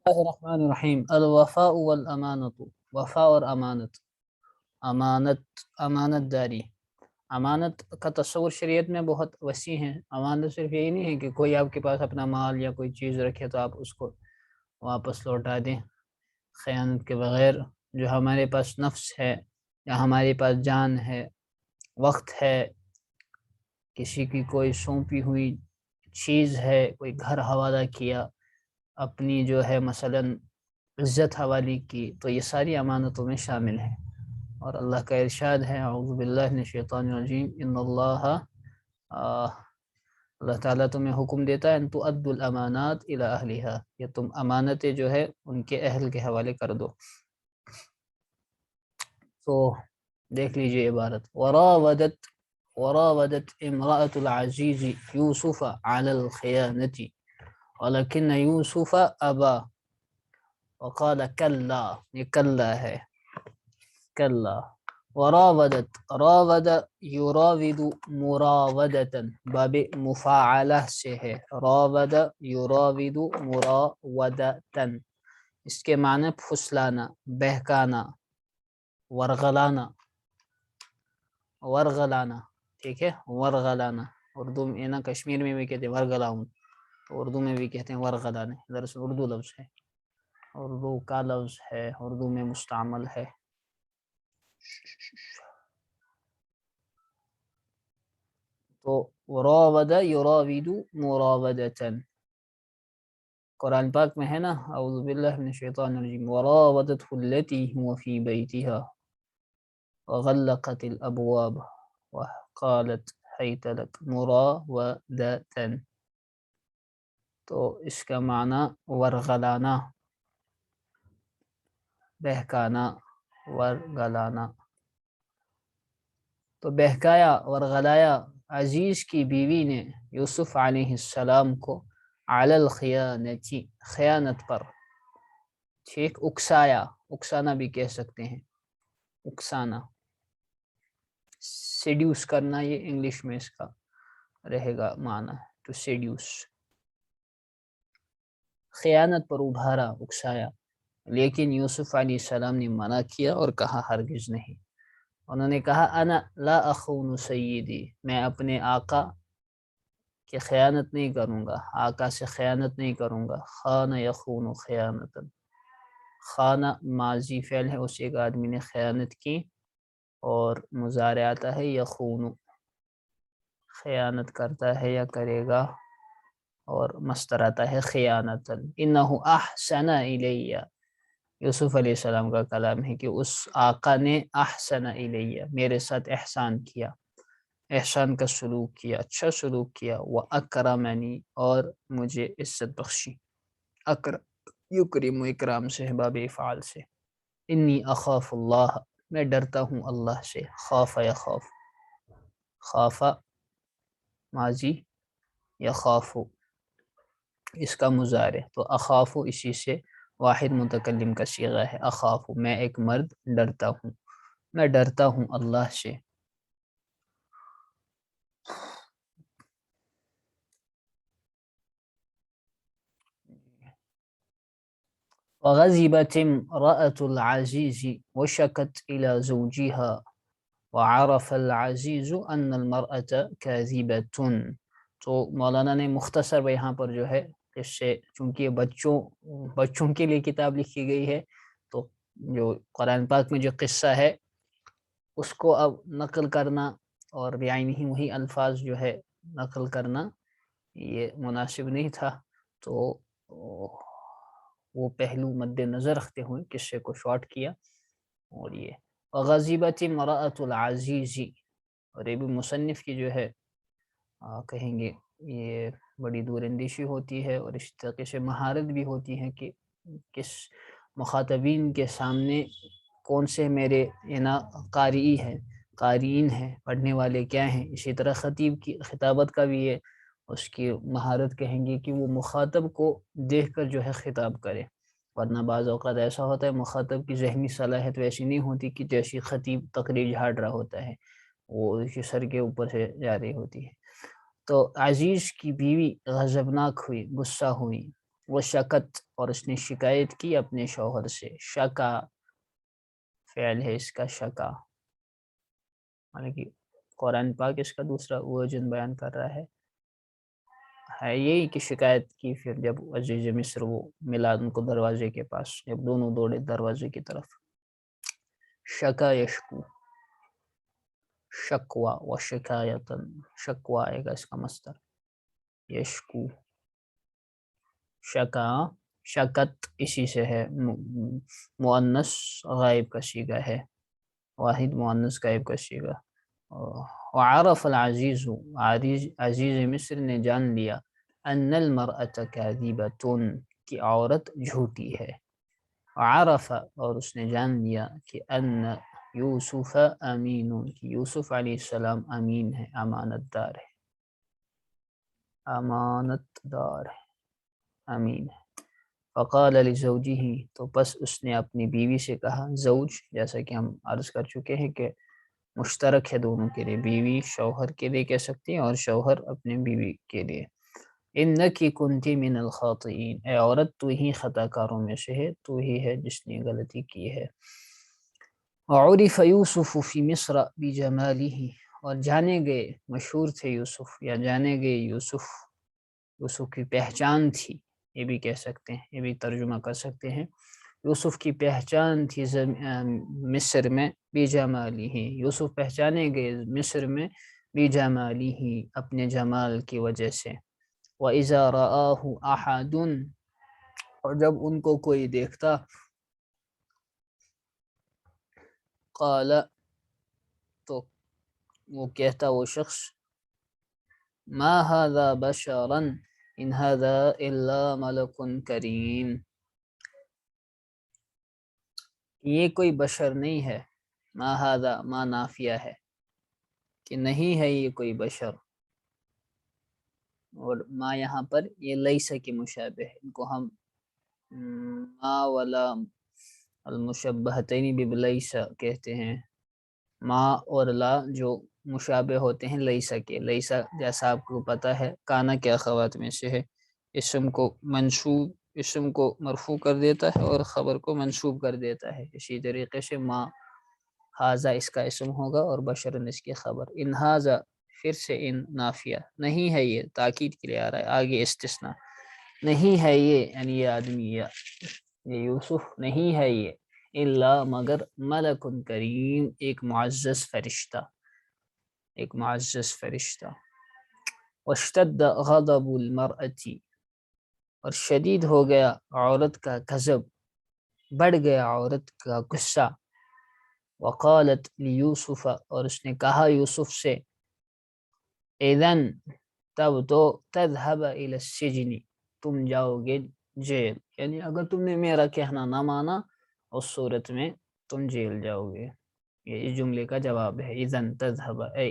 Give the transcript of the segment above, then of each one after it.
الرحمن الرحیم الوفاء والامانت، وفا اور امانت. امانت داری. امانت کا تصور شریعت میں بہت وسیع ہے. امانت صرف یہی نہیں ہے کہ کوئی آپ کے پاس اپنا مال یا کوئی چیز رکھے تو آپ اس کو واپس لوٹا دیں خیانت کے بغیر. جو ہمارے پاس نفس ہے یا ہمارے پاس جان ہے، وقت ہے، کسی کی کوئی سونپی ہوئی چیز ہے، کوئی گھر حوالہ کیا، اپنی جو ہے مثلا عزت حوالی کی، تو یہ ساری امانتوں میں شامل ہیں. اور اللہ کا ارشاد ہے اعوذ باللہ من الشیطان الرجیم ان اللہ تعالیٰ تمہیں حکم دیتا ہے ان تؤدوا الامانات الی اہلہا، کہ تم امانتیں جو ہے ان کے اہل کے حوالے کر دو. تو دیکھ لیجئے عبارت وراودت امرأة العزیز یوسف علی الخیانة ولکن یوسف ابا وقال کلا، یہ کلا ہے، کلا. راود یراود مراودتا، باب مفاعلہ سے ہے. راود یراود مراودتا، اس کے معنی پھسلانا، بہکانا، ورغلانا. ورغلانا ٹھیک ہے، ورغلانا. اردو میں نا، کشمیر میں بھی کہتے ہیں ورغلاؤں، اردو میں بھی کہتے ہیں ورغلانے. دراصل اردو لفظ ہے، اردو کا لفظ ہے، اردو میں مستعمل ہے. تو راود یراود مراودتا، قرآن پاک میں ہے نا اعوذ باللہ من الشیطان الرجیم وراودته التي هو في بيتها وغلقت الابواب وقالت حیت لك مراودتا. تو اس کا معنی ورغلانا، بہکانا، ورغلانا. تو بہکایا، ورغلایا عزیز کی بیوی نے یوسف علیہ السلام کو علی الخیانتی، خیانت پر. ٹھیک، اکسایا، اکسانا بھی کہہ سکتے ہیں، اکسانا، سیڈیوس کرنا، یہ انگلش میں اس کا رہے گا معنی، ٹو سیڈیوس. خیانت پر ابھارا، اکسایا. لیکن یوسف علیہ السلام نے منع کیا اور کہا ہرگز نہیں. انہوں نے کہا انا لا اخون سیدی، میں اپنے آقا کی خیانت نہیں کروں گا، آقا سے خیانت نہیں کروں گا. خان یخون خیانتا، خانہ ماضی فعل ہے، اس ایک آدمی نے خیانت کی، اور مضارع آتا ہے یخون، خیانت کرتا ہے یا کرے گا، اور مصدر آتا ہے خیانتا. انہ احسن الیہ، یوسف علیہ السلام کا کلام ہے کہ اس آقا نے احسن الیہ، میرے ساتھ احسان کیا، احسان کا سلوک کیا، اچھا سلوک کیا. وَأَكْرَمَنِي، اور مجھے عزت بخشی. یکرم اکرام سے ہے، باب افعال سے. انی اخاف اللہ، میں ڈرتا ہوں اللہ سے. خاف یخاف، خاف ماضی، یخاف اس کا مضارع. تو اخاف اسی سے واحد متکلم کا صیغہ ہے. اخاف، میں ایک مرد ڈرتا ہوں، میں ڈرتا ہوں اللہ سے. وغضبت امرأة العزیز وشکت إلى زوجها وعرف العزیز ان المرأة كاذبة. تو مولانا نے مختصر یہاں پر جو ہے اس سے، چونکہ بچوں کے لیے کتاب لکھی گئی ہے، تو جو قرآن پاک میں جو قصہ ہے اس کو اب نقل کرنا اور بعینہ وہی الفاظ جو ہے نقل کرنا یہ مناسب نہیں تھا. تو وہ پہلو مد نظر رکھتے ہوئے قصے کو شارٹ کیا. اور یہ وغضبت امرأة العزیز، اور یہ بھی مصنف کی جو ہے کہیں گے یہ بڑی دور اندیشی ہوتی ہے، اور اس طریقے سے مہارت بھی ہوتی ہے کہ کس مخاطبین کے سامنے کون سے میرے قارئین ہیں، پڑھنے والے کیا ہیں. اسی طرح خطیب کی خطابت کا بھی یہ اس کی مہارت کہیں گے کہ وہ مخاطب کو دیکھ کر جو ہے خطاب کرے. ورنہ بعض اوقات ایسا ہوتا ہے مخاطب کی ذہنی صلاحیت ویسی نہیں ہوتی کہ جیسی خطیب تقریر جھاڑ رہا ہوتا ہے، وہ اس کے سر کے اوپر سے جا رہی ہوتی ہے. تو عزیز کی بیوی غضبناک ہوئی، غصہ ہوئی. وہ شکت اور اس نے شکایت کی اپنے شوہر سے. شکا فعل ہے اس کا شکا، حالانکہ قرآن پاک اس کا دوسرا ورژن بیان کر رہا ہے یہی کہ شکایت کی. پھر جب عزیز مصر وہ ملا ان کو دروازے کے پاس، جب دونوں دوڑے دروازے کی طرف. شکا یشکو، شکوا و شکایتن، شکوا آئے گا اس کا مصدر، یشکو. شکا شکت اسی سے ہے، مؤنث غائب کا صیغہ ہے، واحد مؤنث غائب کا صیغہ. وعرف العزیز، عزیز مصر نے جان لیا، ان المرأة کاذبۃ، کہ عورت جھوٹی ہے. عرف اور اس نے جان لیا کہ ان یوسف امین، کہ یوسف علیہ السلام امین ہے، امانت دار ہے، امانت دار ہے، امین ہے. فقال لزوجہ، تو پس اس نے اپنی بیوی سے کہا. زوج جیسا کہ ہم عرض کر چکے ہیں کہ مشترک ہے دونوں کے لیے، بیوی شوہر کے لیے کہہ سکتی ہیں اور شوہر اپنے بیوی کے لیے. انکی کنتی من الخاطئین، اے عورت تو ہی خطا کاروں میں سے ہے، تو ہی ہے جس نے غلطی کی ہے. وعرف یوسف فی مصر بجمالہ، اور جانے گئے، مشہور تھے یوسف، یا جانے گئے یوسف، یوسف کی پہچان تھی، یہ بھی کہہ سکتے ہیں، یہ بھی ترجمہ کر سکتے ہیں. یوسف کی پہچان تھی مصر میں، بجمالہ، یوسف پہچانے گئے مصر میں، بجمالہ، اپنے جمال کی وجہ سے. وَإِذَا رَآهُ أَحَدٌ، اور جب ان کو کوئی دیکھتا، قال، تو وہ کہتا وہ شخص، ما هذا بشرا ان هذا الا ملک کریم، یہ کوئی بشر نہیں ہے. ما هذا، ما نافیہ ہے کہ نہیں ہے یہ کوئی بشر، اور ما یہاں پر یہ لیس کی مشابہ ہے. ان کو ہم ما ولا المشبہتین بلیس کہتے ہیں. ما اور لا جو مشابہ ہوتے ہیں لیسا کے. لیسا جیسا آپ کو پتہ ہے کانا کے اخوات میں سے ہے، اسم کو منصوب، اسم کو مرفوع کر دیتا ہے اور خبر کو منصوب کر دیتا ہے. اسی طریقے سے ما ہاذا اس کا اسم ہوگا اور بشرن اس کی خبر. ان ہاذا پھر سے ان نافیہ، نہیں ہے یہ، تاکید کے لیے آ رہا ہے، آگے استثناء، نہیں ہے یہ، یعنی یہ آدمی، یہ یوسف نہیں ہے یہ، الا مگر ملک کریم، ایک معزز فرشتہ، ایک معزز فرشتہ. واشتد غضب المرأة، اور شدید ہو گیا عورت کا غضب، بڑھ گیا عورت کا غصہ. وقالت لیوسف، اور اس نے کہا یوسف سے، اذن تب تو، تذهب الى السجن، تم جاؤ گے جیل، یعنی اگر تم نے میرا کہنا نہ مانا اس صورت میں تم جیل جاؤ گے. یہ اس جملے کا جواب ہے. اذن تذهب اے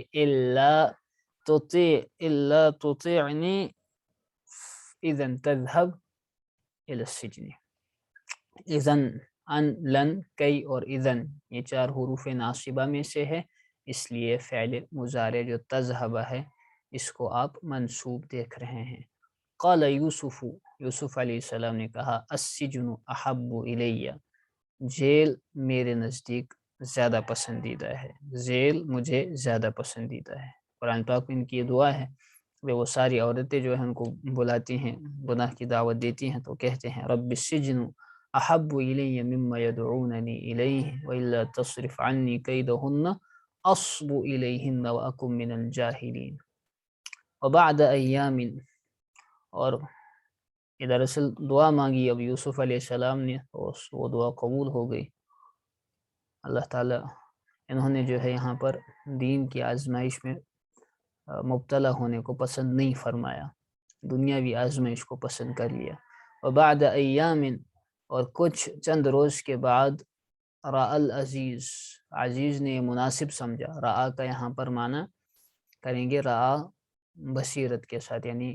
الا تطیعنی، اذن تذهب الى السجن. اذن، ان، لن، کئی اور اذن، یہ چار حروف ناصبہ میں سے ہے، اس لیے فعل مضارع جو تذهب ہے اس کو آپ منصوب دیکھ رہے ہیں. قال یوسف، یوسف علیہ السلام نے کہا، السجن احب الی، جیل میرے نزدیک زیادہ پسندیدہ ہے، جیل مجھے زیادہ پسندیدہ ہے. قرآن پاک میں ان کی یہ دعا ہے کہ وہ ساری عورتیں جو ہیں ان کو بلاتی ہیں، گناہ کی دعوت دیتی ہیں تو کہتے ہیں رب السجن احب الی مما یدعوننی الیہ والا تصرف عنی کیدہن اصب الیہن واکن من الجاہلین. وبعد ایام، اور دراصل دعا مانگی اب یوسف علیہ السلام نے، وہ دعا قبول ہو گئی. اللہ تعالیٰ انہوں نے جو ہے یہاں پر دین کی آزمائش میں مبتلا ہونے کو پسند نہیں فرمایا، دنیاوی آزمائش کو پسند کر لیا. وبعد ایام، اور کچھ چند روز کے بعد، راء العزیز، عزیز نے مناسب سمجھا. راء کا یہاں پر معنی کریں گے راء بصیرت کے ساتھ، یعنی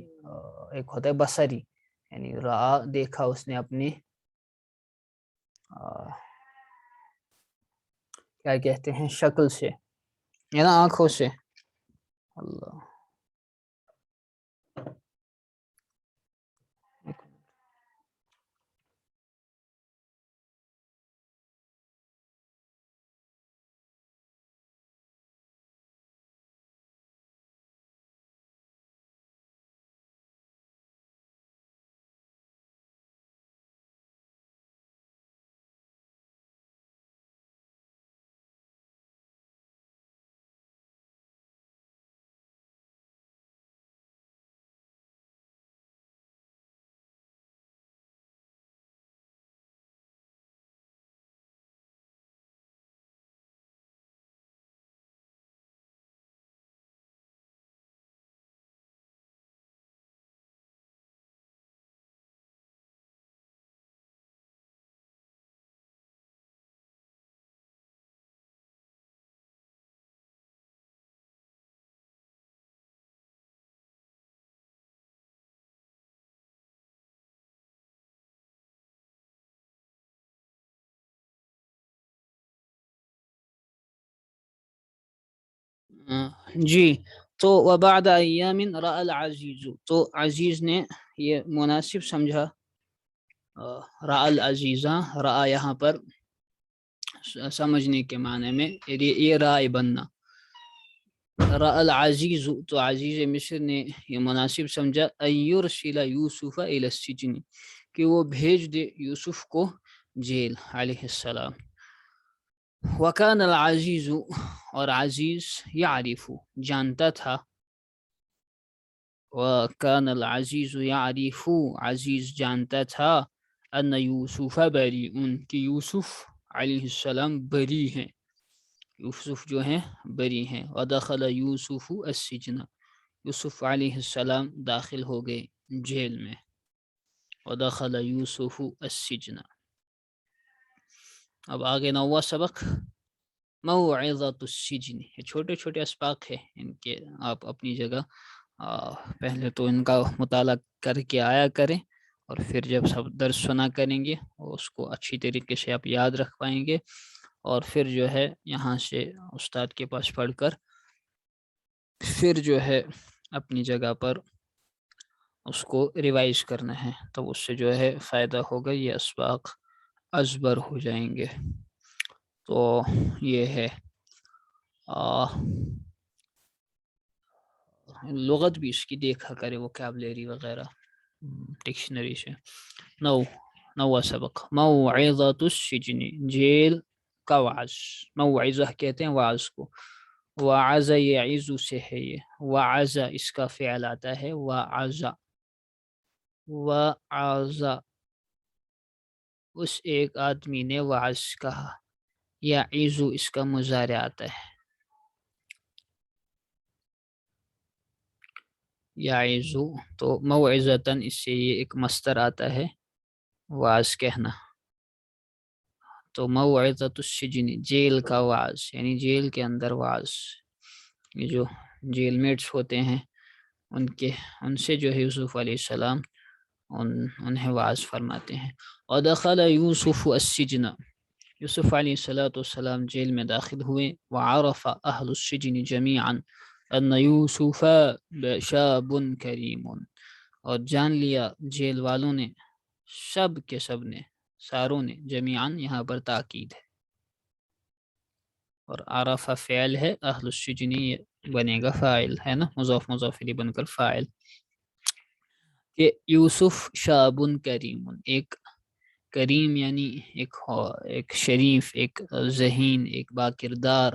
ایک ہوتا ہے بصری، یعنی راء دیکھا اس نے اپنی کیا کہتے ہیں شکل سے، یعنی آنکھوں سے. اللہ جی، تو وبعد ایام رأى العزیز، تو عزیز نے یہ مناسب سمجھا، رأى العزیزہ، رأى یہاں پر سمجھنے کے معنی میں یہ رائے بننا، رأى العزیز، تو عزیز مصر نے یہ مناسب سمجھا ایرسل یوسف الی السجن، کہ وہ بھیج دے یوسف کو جیل علیہ السلام. وکان العزیز، اور عزیز یعرف، جانتا تھا، وکان العزیز یعرف، عزیز جانتا تھا، ان یوسف بریء، کہ یوسف علیہ السلام بری ہیں، یوسف جو ہیں بری ہیں. ودخل یوسف السجن، یوسف علیہ السلام داخل ہو گئے جیل میں. ودخل یوسف السجن. اب آگے 9واں سبق موعظۃ السجن، یہ چھوٹے چھوٹے اسباق ہیں، ان کے آپ اپنی جگہ پہلے تو ان کا مطالعہ کر کے آیا کریں، اور پھر جب سب درس سنا کریں گے اس کو اچھی طریقے سے آپ یاد رکھ پائیں گے، اور پھر جو ہے یہاں سے استاد کے پاس پڑھ کر پھر جو ہے اپنی جگہ پر اس کو ریوائز کرنا ہے، تو اس سے جو ہے فائدہ ہوگا، یہ اسباق ازبر ہو جائیں گے. تو یہ ہے لغت بھی اس کی دیکھا کرے، ووکیبلری وغیرہ ڈکشنری سے. نواں سبق موعظۃ السجن، جیل کا وعظ. موعظہ کہتے ہیں وعظ کو. وعظ یعظ سے ہے یہ، وعظ اس کا فعل آتا ہے وعظ. وعظ اس ایک آدمی نے وعظ کہا. یعظ اس کا مضارع آتا ہے، یعظ. تو موعظتاً اس سے یہ ایک مصدر آتا ہے وعظ کہنا. تو موعظۃ السجن، جیل کا وعظ، یعنی جیل کے اندر وعظ. یہ جو جیل میٹس ہوتے ہیں ان سے جو ہے یوسف علیہ السلام انہیں وعظ فرماتے ہیں. ودخل یوسف السجن، یوسف علیہ السلام جیل میں داخل ہوئے. وعرف اہل السجن جمیعا ان یوسف شاب کریم، اور جان لیا جیل والوں نے، سب کے سب نے، ساروں نے، جمیعاً یہاں پر تاکید ہے، اور عرف فعل ہے، اہل السجن بنے گا فاعل ہے نا، مضاف مضاف الیہ بن کر فاعل. کہ یوسف شاب کریم، ایک کریم یعنی ایک شریف، ایک ذہین، ایک باکردار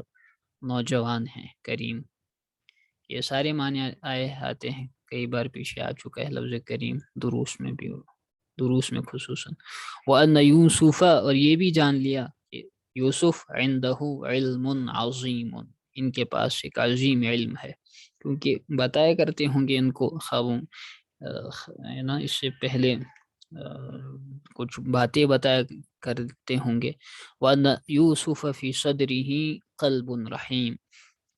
نوجوان ہے کریم. یہ سارے معنی آتے ہیں، کئی بار پیچھے آ چکا ہے لفظ کریم دروس میں بھی، دروس میں خصوصاً. وَأَنَّ یوسف، اور یہ بھی جان لیا کہ یوسف عِندَهُ عِلْمٌ عَظِیمٌ، ان کے پاس ایک عظیم علم ہے. کیونکہ بتایا کرتے ہوں گے ان کو خوابوں نا، اس سے پہلے کچھ باتیں بتایا کرتے ہوں گے. وَأَنَّ یوسف فِی صَدْرِهِ قَلْبٌ رحیم،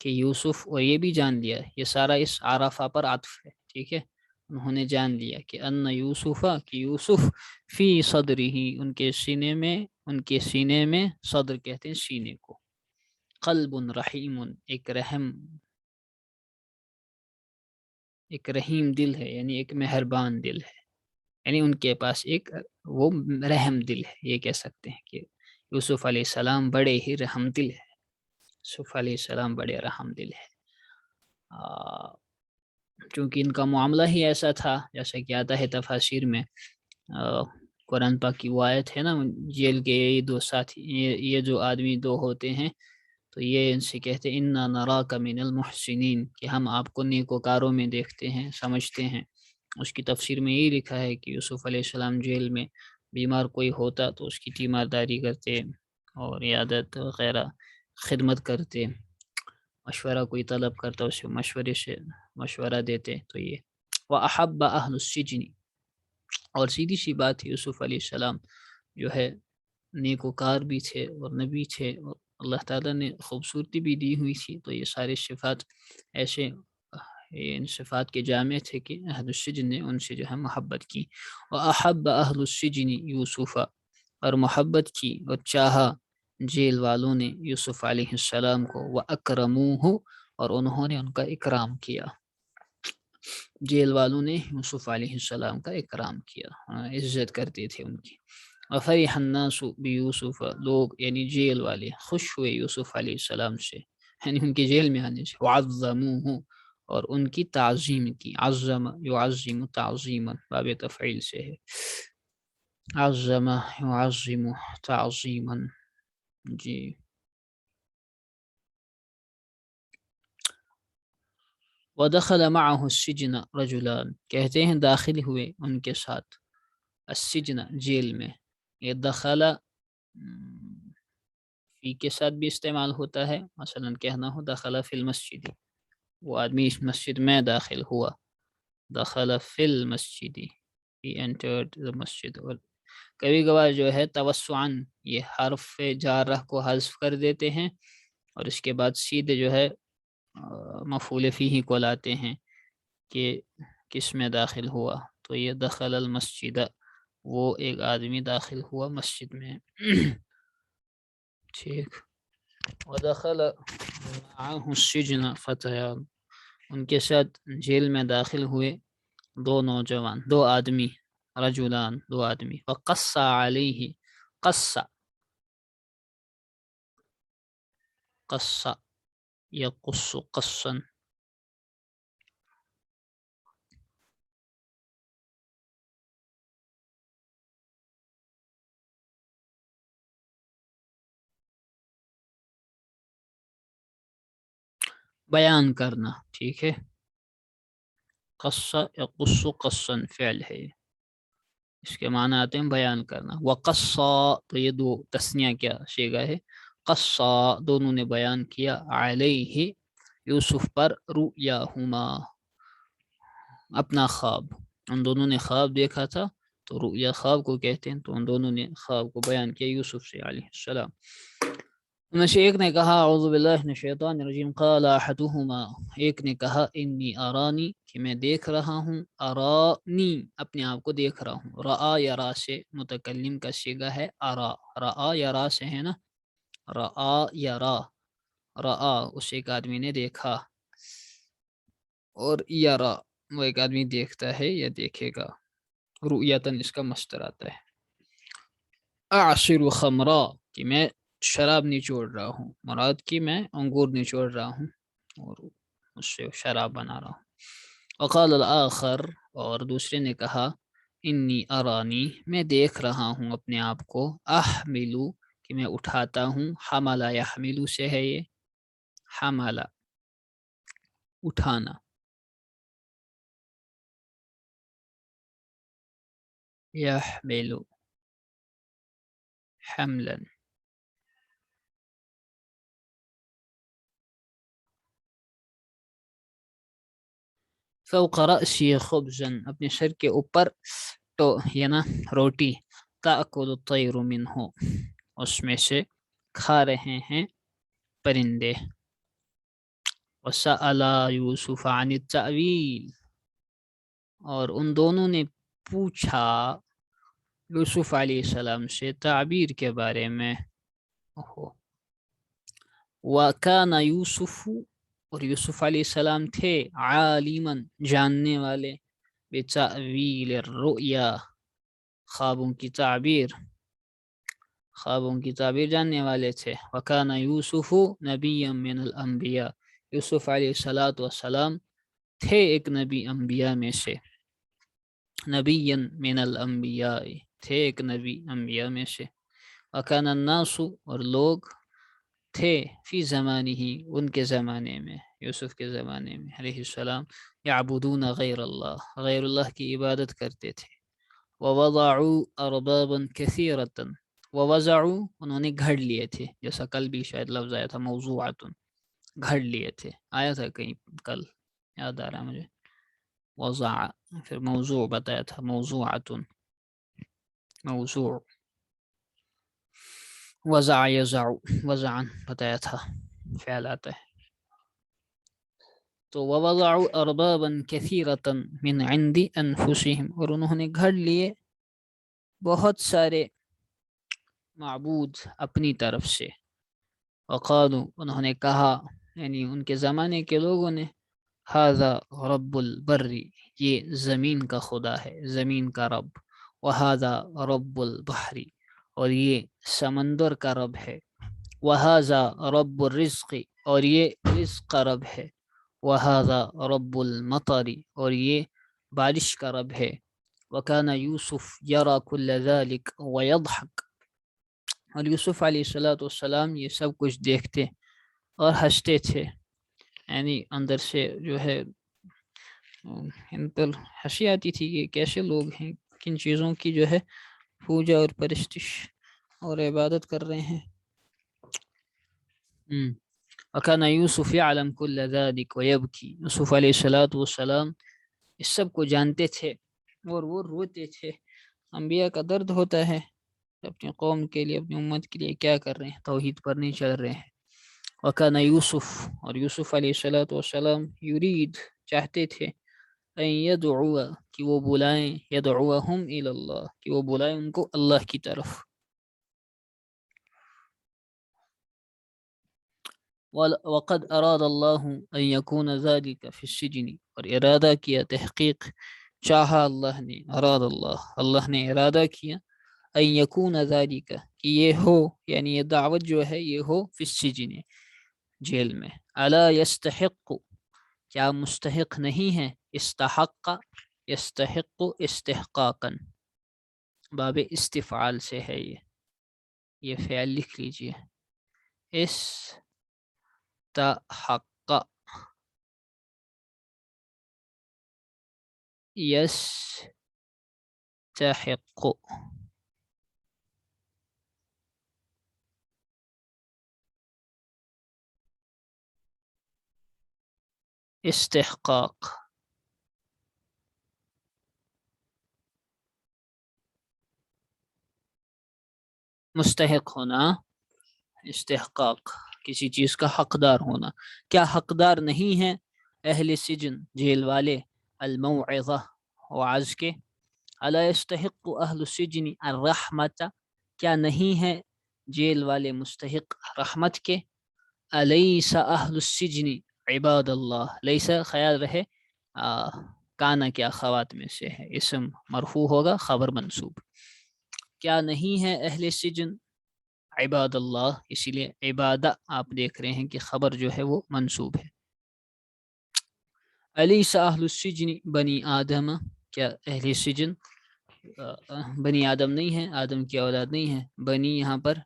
کہ یوسف، اور یہ بھی جان لیا، یہ سارا اس عرفہ پر عطف ہے، ٹھیک ہے. انہوں نے جان لیا کہ ان یوسف، کہ یوسف فی صدرہ، ان کے سینے میں، صدر کہتے ہیں سینے کو. قلب رحیم، ایک رحیم دل ہے، یعنی ایک مہربان دل ہے، یعنی ان کے پاس ایک وہ رحم دل ہے. یہ کہہ سکتے ہیں کہ یوسف علیہ السلام بڑے ہی رحم دل ہے، یوسف علیہ السلام بڑے رحم دل ہے. چونکہ ان کا معاملہ ہی ایسا تھا، جیسا کہ آتا ہے تفاسیر میں، قرآن پاک کی وہ آیت ہے نا، جیل کے یہ دو ساتھی، یہ جو آدمی دو ہوتے ہیں، تو یہ ان سے کہتے ہیں انا نراک من المحسنین، کہ ہم آپ کو نیکوکاروں میں دیکھتے ہیں، سمجھتے ہیں. اس کی تفسیر میں یہی لکھا ہے کہ یوسف علیہ السلام جیل میں بیمار کوئی ہوتا تو اس کی تیمارداری کرتے، اور عیادت وغیرہ خدمت کرتے، مشورہ کوئی طلب کرتا اسے مشورے سے مشورہ دیتے. تو یہ وَأَحَبَّ أَهْلُ السِّجْنِ، اور سیدھی سی بات ہے، یوسف علیہ السلام جو ہے نیکوکار بھی تھے اور نبی تھے، اور اللہ تعالیٰ نے خوبصورتی بھی دی ہوئی تھی. تو یہ سارے صفات ایسے ان صفات کے جامع تھے کہ اہل السجن نے ان سے جو ہے محبت کی. وَأَحَبَّ أَهْلُ السِّجْنِ یوسف، اور محبت کی اور چاہا جیل والوں نے یوسف علیہ السلام کو. وَأَكْرَمُوهُ، اور انہوں نے ان کا اکرام کیا. جیل والوں نے یوسف علیہ السلام کا اکرام کیا، عزت کرتے تھے ان کی. وفرح الناس بیوسف، لوگ یعنی جیل والے خوش ہوئے یوسف علیہ السلام سے، یعنی ان کے جیل میں آنے سے. وعظموہ، اور ان کی تعظیم کی. عظم یعظم تعظیما، باب تفعیل سے ہے. عظم یعظم تعظیما. جی. ودخل معه السجن رجلان، کہتے ہیں داخل ہوئے ان کے ساتھ السجن، جیل میں. یہ دخل فی کے ساتھ بھی استعمال ہوتا ہے، مثلا کہنا ہو دخل فی المسجد، وہ آدمی اس مسجد میں داخل ہوا. دخل فی المسجد، he entered the مسجد. اور کبھی کبھار جو ہے توسعاً یہ حرف جارہ کو حذف کر دیتے ہیں اور اس کے بعد سیدھے جو ہے مفعول فیہ کو لاتے ہیں کہ کس میں داخل ہوا. تو یہ دخل المسجد، وہ ایک آدمی داخل ہوا مسجد میں. ٹھیک. ودخل معه السجن فتیان، ان کے ساتھ جیل میں داخل ہوئے دو نوجوان، دو آدمی. رجلان، دو آدمی. فقص علیہ، قص، قص یقص قصا. بیان کرنا. ٹھیک ہے. قص یقص قصا فعل ہے، اس کے معنی آتے ہیں بیان کرنا. وقصا، تو یہ دو تسنیہ کیا شیگا ہے. قصا، دونوں نے بیان کیا. علیہ، یوسف پر. رؤیاہما، اپنا خواب. ان دونوں نے خواب دیکھا تھا تو رؤیا خواب کو کہتے ہیں. تو ان دونوں نے خواب کو بیان کیا یوسف سے علیہ السلام. ان میں سے ایک نے کہا اعوذ باللہ من الشیطان الرجیم. قال احدہما، ایک نے کہا انی ارانی، کہ میں دیکھ رہا ہوں. ارانی، اپنے آپ کو دیکھ رہا ہوں. رآ یرا سے متکلم کا صیغہ ہے ارا. رآ یرا سے ہے نا. رآ یرا، رآ اس ایک آدمی نے دیکھا، اور یرا وہ ایک آدمی دیکھتا ہے یا دیکھے گا. رؤیتن اس کا مصدر آتا ہے. اعصر خمرا، کہ میں شراب نچوڑ رہا ہوں. مراد کی میں انگور نچوڑ رہا ہوں اور اس سے شراب بنا رہا ہوں. وقال الآخر، اور دوسرے نے کہا انی ارانی، میں دیکھ رہا ہوں اپنے آپ کو. احملو، کہ میں اٹھاتا ہوں. حملا یحملو سے ہے یہ. حملا اٹھانا. یحملو حملا. فوق رأسی خبزا، اپنے سر کے اوپر تو یہ نا روٹی. تأکل الطیر منہ، اس میں سے کھا رہے ہیں پرندے. وسأل یوسف عن التأویل، اور ان دونوں نے پوچھا یوسف علیہ السلام سے تعبیر کے بارے میں. وَكَانَ یوسف، اور یوسف علیہ السلام تھے عالما، جاننے والے. بتأویل الرؤیا، خوابوں کی تعبیر، خوابوں کی تعبیر جاننے والے تھے. وَكَانَ یوسف نبیا من الانبیاء، یوسف علیہ السلام تھے ایک نبی انبیاء میں سے. نبیا من الانبیاء، تھے ایک نبی انبیاء میں سے. وَكَانَ النَّاسُ، اور لوگ تھے فی زمانہ، ان کے زمانے میں، یوسف کے زمانے میں علیہ السلام. یعبدون غیر اللہ، غیر اللہ کی عبادت کرتے تھے. وَوَضَعُوا أَرْبَابًا كَثِيرَةً، وَوَضَعُوا انہوں نے گھڑ لیے تھے، جیسا کل بھی شاید لفظ آیا تھا موضوعۃ، گھڑ لیے تھے، آیا تھا کہیں کل، یاد آ رہا مجھے. وضع پھر موضوع بتایا تھا، موضوعۃ، موضوع. وضع یضع، وضعا بتایا تھا، فعل آتا ہے. تو وَوَضَعُوا أَرْبَابًا كَثِيرَةً مِنْ عِنْدِ أَنفُسِهِمْ، اور انہوں نے گھڑ لیے بہت سارے معبود اپنی طرف سے. وقالوا، انہوں نے کہا یعنی ان کے زمانے کے لوگوں نے ھذا رب البری، یہ زمین کا خدا ہے، زمین کا رب، وھذا رب البحری، اور یہ سمندر کا رب ہے، وھذا رب الرزق، اور یہ رزق کا رب ہے، وھذا رب المطر، اور یہ بارش کا رب ہے، وکان یوسف یرا کل ذلک ویضحک، اور یوسف علیہ السلام یہ سب کچھ دیکھتے اور ہنستے تھے، یعنی اندر سے جو ہے ان پر ہنسی آتی تھی کہ کیسے لوگ ہیں، کن چیزوں کی جو ہے پوجا اور پرستش اور عبادت کر رہے ہیں۔ وَكَانَ يُوسُفُ يَعْلَمُ كُلَّ ذَلِكَ وَيَبْكِي، یوسف علیہ السلام اس سب کو جانتے تھے اور وہ روتے تھے۔ انبیاء کا درد ہوتا ہے، اپنی قوم کے لیے، اپنی امت کے لیے کیا کر رہے ہیں، توحید پر نہیں چل رہے ہیں۔ وَكَانَ یوسف، اور یوسف علیہ السلام یرید، چاہتے تھے، ان یدعو، کہ وہ بلائیں، یدعوہم الی اللہ، کہ وہ بلائیں ان کو اللہ کی طرف۔ وقد اراد اللہ ان یکون ذلک فی السجن، اور ارادہ کیا، تحقیق چاہا اللہ نے، اراد اللہ نے ارادہ کیا، ان یکون ذلک، کہ یہ ہو، یعنی یہ دعوت جو ہے یہ ہو، فی السجن، جیل میں، الا یستحق، کیا مستحق نہیں ہے، استحق، یستحق استحقاقا، باب استفعال سے ہے یہ فعل لکھ لیجئے، استحق، یستحق، استحقاق، مستحق ہونا، استحقاق، کسی چیز کا حقدار ہونا۔ کیا حقدار نہیں ہے اہل سجن، جیل والے، الموعظہ، وعظ کے، الا یستحق اہل السجن الرحمت، کیا نہیں ہے جیل والے مستحق رحمت کے، الیس اہل السجن عباد اللہ، لیس خیال رہے کانا کے اخوات میں سے ہے، اسم مرفوع ہوگا، خبر منصوب، کیا نہیں ہے اہل سجن عباد اللہ، اسی لیے عبادہ آپ دیکھ رہے ہیں کہ خبر جو ہے وہ منصوب ہے۔ الیس اہل السجن بنی آدم، کیا اہل سجن بنی آدم نہیں ہے، آدم کی اولاد نہیں ہے، بنی یہاں پر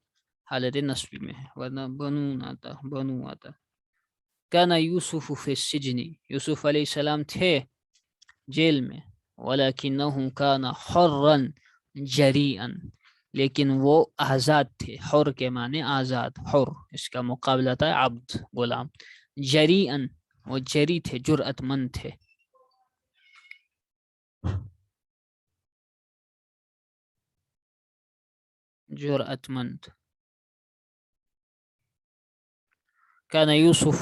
حالت نصب میں ہے، ورنہ بنو آتا۔ کانا یوسف فی السجن، یوسف علیہ السلام تھے جیل میں، ولکنہ کان حرا جریئا، لیکن وہ آزاد تھے، حر کے معنی آزاد، حر اس کا مقابلہ تھا عبد، غلام، جریئا، وہ جری تھے، جرأت مند تھے۔ جرأت مند۔ کان یوسف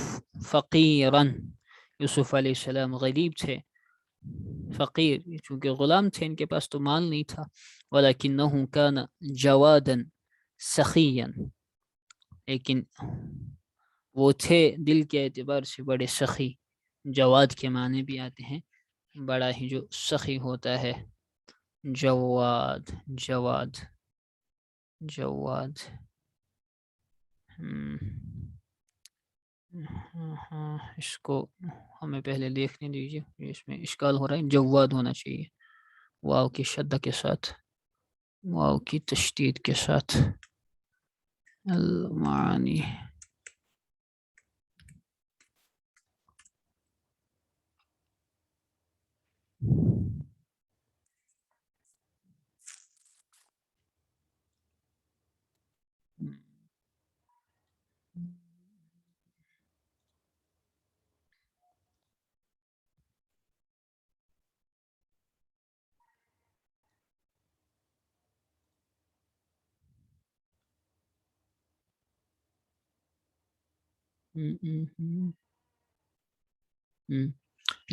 فقیرا، یوسف علیہ السلام غریب تھے، فقیر، چونکہ غلام تھے، ان کے پاس تو مال نہیں تھا، ولکنہ کان جوادا سخیا، لیکن وہ تھے دل کے اعتبار سے بڑے سخی، جواد کے معنی بھی آتے ہیں بڑا ہی جو سخی ہوتا ہے، جواد، جواد، جواد، اس کو ہمیں پہلے دیکھنے دیجیے، اس میں اشکال ہو رہا ہے، جواد ہونا چاہیے، واو کی شدہ کے ساتھ، واو کی تشدید کے ساتھ، المعانی،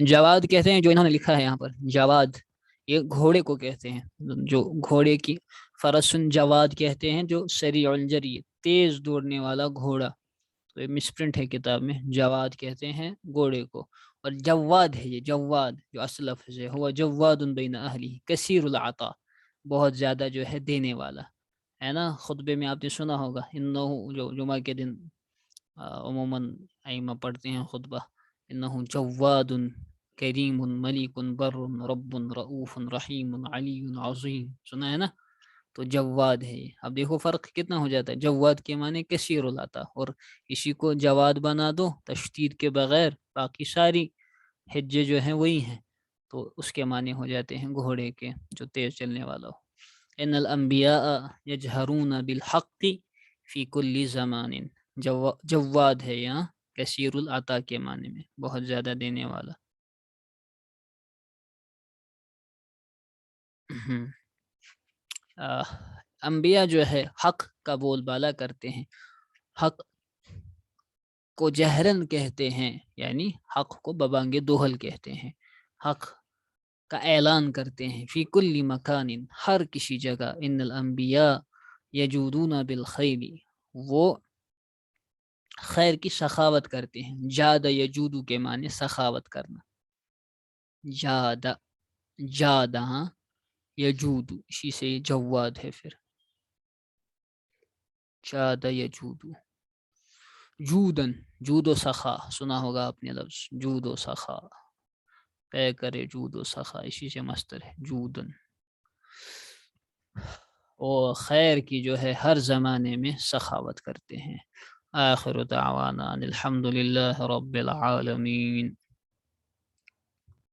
جواد کہتے ہیں جو انہوں نے لکھا ہے یہاں پر، جواد یہ گھوڑے کو کہتے ہیں، جو گھوڑے کی، فرسن جواد کہتے ہیں جو سریع الجری، تیز دوڑنے والا گھوڑا، تو یہ مس پرنٹ ہے کتاب میں، جواد کہتے ہیں گھوڑے کو، اور جواد ہے یہ، جواد جو اصل لفظ ہے، ہوا جواد بین اہلی کثیر العطا، بہت زیادہ جو ہے دینے والا ہے نا۔ خطبے میں آپ نے سنا ہوگا، انہ جو جمعہ کے دن عموماً ائمہ پڑھتے ہیں خطبہ، انہ جواد کریم ملیک بر رب رؤوف رحیم علی عظیم، سنا ہے نا؟ تو جواد ہے یہ۔ اب دیکھو فرق کتنا ہو جاتا ہے، جواد کے معنی کثیر العطا، اور اسی کو جواد بنا دو تشدید کے بغیر، باقی ساری حجے جو ہیں وہی ہیں، تو اس کے معنی ہو جاتے ہیں گھوڑے کے جو تیز چلنے والا ہو۔ ان الانبیاء یجہرون بالحق فی کل زمان، جواد ہے یہاں کثیر العطا کے معنی میں، بہت زیادہ دینے والا۔ انبیاء جو ہے حق کا بول بالا کرتے ہیں، حق کو جہرن کہتے ہیں، یعنی حق کو ببانگ دوہل کہتے ہیں، حق کا اعلان کرتے ہیں، فی کل مکان، ہر کسی جگہ، ان الانبیاء یجودون بالخیر، وہ خیر کی سخاوت کرتے ہیں، جاد یجودو کے معنی سخاوت کرنا، جاد جاد ہاں یجودو، اسی سے جواد ہے، پھر جاد یجودو، جودن، جود و سخا سنا ہوگا آپ نے لفظ، جود و سخا، پے کرے جود و سخا، اسی سے مصدر ہے جودن، اور خیر کی جو ہے ہر زمانے میں سخاوت کرتے ہیں۔ آخر دعوانا الحمد للہ رب العالمین۔